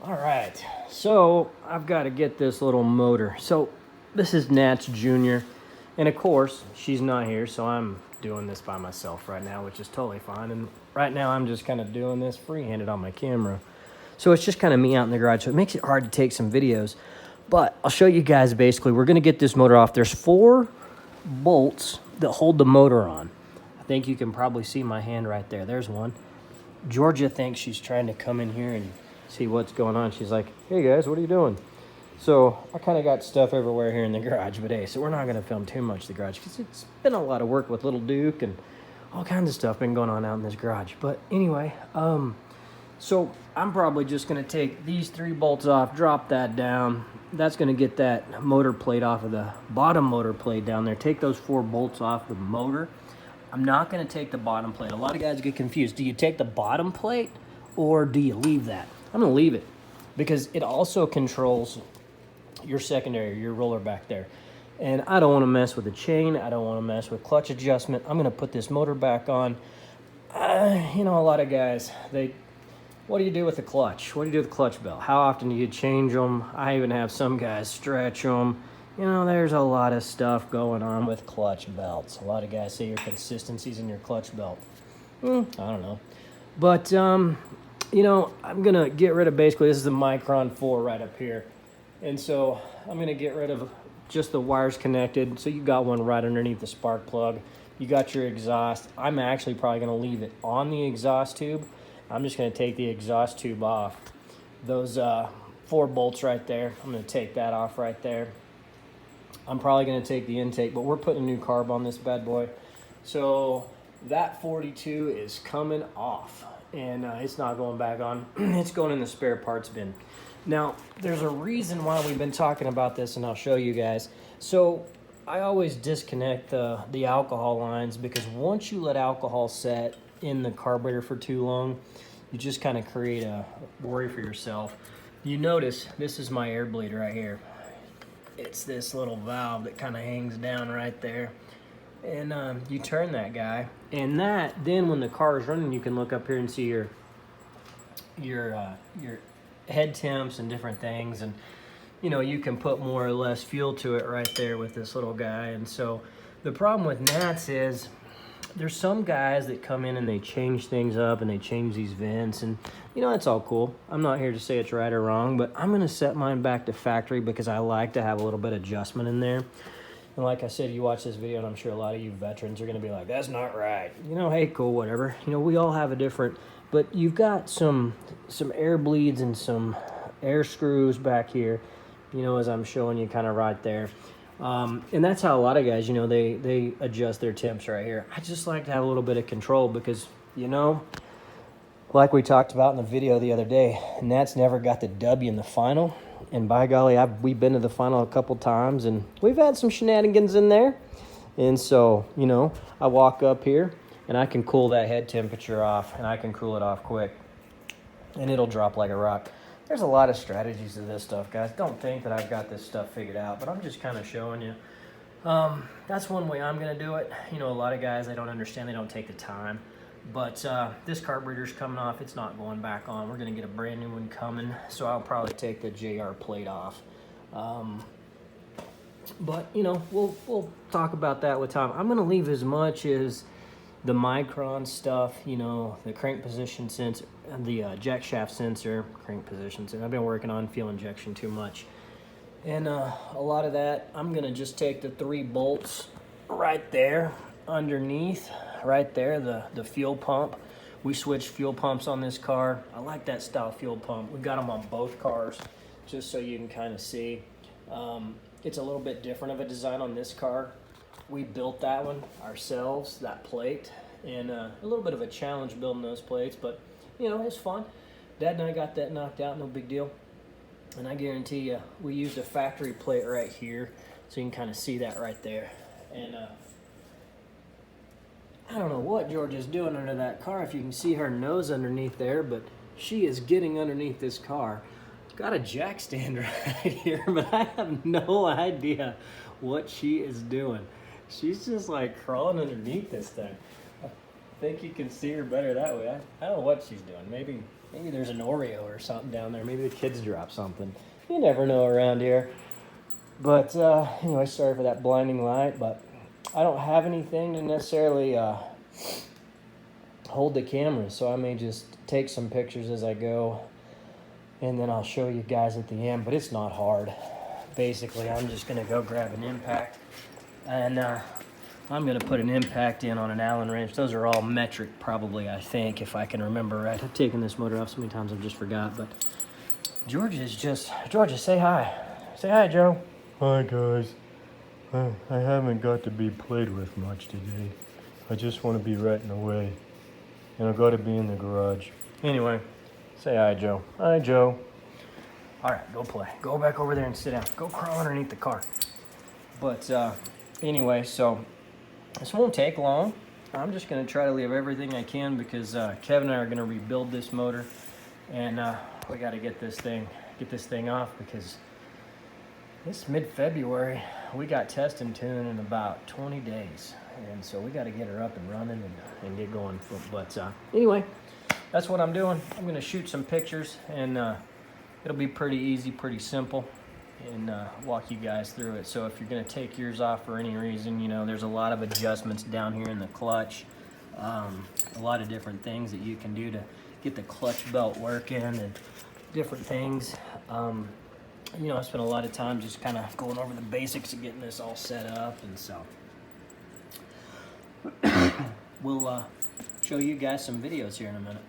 All right, so I've got to get this little motor. So this is Nat's Junior, and of course she's not here, so I'm doing this by myself right now, which is totally fine. And right now I'm just kind of doing this free-handed on my camera. So it's just kind of me out in the garage, so it makes it hard to take some videos. But I'll show you guys basically. We're going to get this motor off. There's 4 bolts that hold the motor on. I think you can probably see my hand right there. There's one. Georgia thinks she's trying to come in here and see what's going on. She's like, hey guys, what are you doing? So I kind of got stuff everywhere here in the garage, but hey, so we're not going to film too much the garage because it's been a lot of work with little Duke and all kinds of stuff been going on out in this garage. But anyway, so I'm probably just going to take these 3 bolts off, drop that down. That's going to get that motor plate off of the bottom motor plate down there. Take those 4 bolts off the motor. I'm not going to take the bottom plate. A lot of guys get confused. Do you take the bottom plate or do you leave that? I'm going to leave it because it also controls your secondary, your roller back there. And I don't want to mess with the chain. I don't want to mess with clutch adjustment. I'm going to put this motor back on. You know, a lot of guys, what do you do with the clutch? What do you do with the clutch belt? How often do you change them? I even have some guys stretch them. You know, there's a lot of stuff going on with clutch belts. A lot of guys say your consistency's in your clutch belt. I don't know. But, you know, I'm going to get rid of basically, this is the Micron 4 right up here. And so I'm going to get rid of just the wires connected. So you got one right underneath the spark plug. You got your exhaust. I'm actually probably going to leave it on the exhaust tube. I'm just going to take the exhaust tube off. Those 4 bolts right there, I'm going to take that off right there. I'm probably going to take the intake, but we're putting a new carb on this bad boy. So that 42 is coming off, and it's not going back on. It's going in the spare parts bin. Now, there's a reason why we've been talking about this, and I'll show you guys. So I always disconnect the alcohol lines because once you let alcohol set in the carburetor for too long, you just kind of create a worry for yourself. You notice this is my air bleed right here. It's this little valve that kind of hangs down right there. And you turn that guy, and then when the car is running, you can look up here and see your head temps and different things, and you know, you can put more or less fuel to it right there with this little guy. And so the problem with Nats is there's some guys that come in and they change things up and they change these vents, and you know, that's all cool. I'm not here to say it's right or wrong, but I'm going to set mine back to factory because I like to have a little bit of adjustment in there. And like I said, you watch this video and I'm sure a lot of you veterans are going to be like, that's not right. You know, hey, cool, whatever. You know, we all have a different, but you've got some air bleeds and some air screws back here, you know, as I'm showing you kind of right there. And that's how a lot of guys, you know, they adjust their temps right here. I just like to have a little bit of control because, you know, like we talked about in the video the other day, Nat's never got the W in the final. And by golly, we've been to the final a couple times, and we've had some shenanigans in there. And so, you know, I walk up here, and I can cool that head temperature off, and I can cool it off quick. And it'll drop like a rock. There's a lot of strategies to this stuff, guys. Don't think that I've got this stuff figured out, but I'm just kind of showing you. That's one way I'm going to do it. You know, a lot of guys, they don't understand. They don't take the time. But this carburetor's coming off. It's not going back on. We're going to get a brand new one coming, so I'll probably take the JR plate off. But, you know, we'll talk about that with time. I'm going to leave as much as the Micron stuff, you know, the crank position sensor, the jack shaft sensor, crank position sensor. I've been working on fuel injection too much. And a lot of that, I'm going to just take the 3 bolts right there underneath, right there, the fuel pump. We switched fuel pumps on this car. I like that style fuel pump. We got them on both cars, just so you can kind of see. It's a little bit different of a design on this car. We built that one ourselves, that plate, and a little bit of a challenge building those plates, but you know, it's fun. Dad and I got that knocked out, no big deal. And I guarantee you, we used a factory plate right here, so you can kind of see that right there. And I don't know what Georgia's doing under that car, if you can see her nose underneath there, but she is getting underneath this car. Got a jack stand right here, but I have no idea what she is doing. She's just like crawling underneath this thing. I think you can see her better that way. I don't know what she's doing. Maybe Maybe there's an Oreo or something down there. Maybe the kids drop something. You never know around here. But anyway, sorry for that blinding light, but I don't have anything to necessarily hold the camera, so I may just take some pictures as I go, and then I'll show you guys at the end, but it's not hard. Basically, I'm just gonna go grab an impact, and I'm gonna put an impact in on an Allen wrench. Those are all metric, probably, I think, if I can remember right. I've taken this motor off so many times I've just forgot, but Georgia, say hi. Say hi, Joe. Hi guys. I haven't got to be played with much today. I just want to be right in the way. And I've got to be in the garage. Anyway, say hi, Joe. Hi, Joe. All right, go play. Go back over there and sit down. Go crawl underneath the car. But anyway, so this won't take long. I'm just going to try to leave everything I can because Kevin and I are going to rebuild this motor. And we got to get this thing off because it's mid-February. We got test and tune in about 20 days. And so we got to get her up and running and get going. But anyway, that's what I'm doing. I'm going to shoot some pictures, and it'll be pretty easy, pretty simple, and walk you guys through it. So if you're going to take yours off for any reason, you know, there's a lot of adjustments down here in the clutch. A lot of different things that you can do to get the clutch belt working and different things. You know, I spent a lot of time just kind of going over the basics of getting this all set up, and so we'll show you guys some videos here in a minute.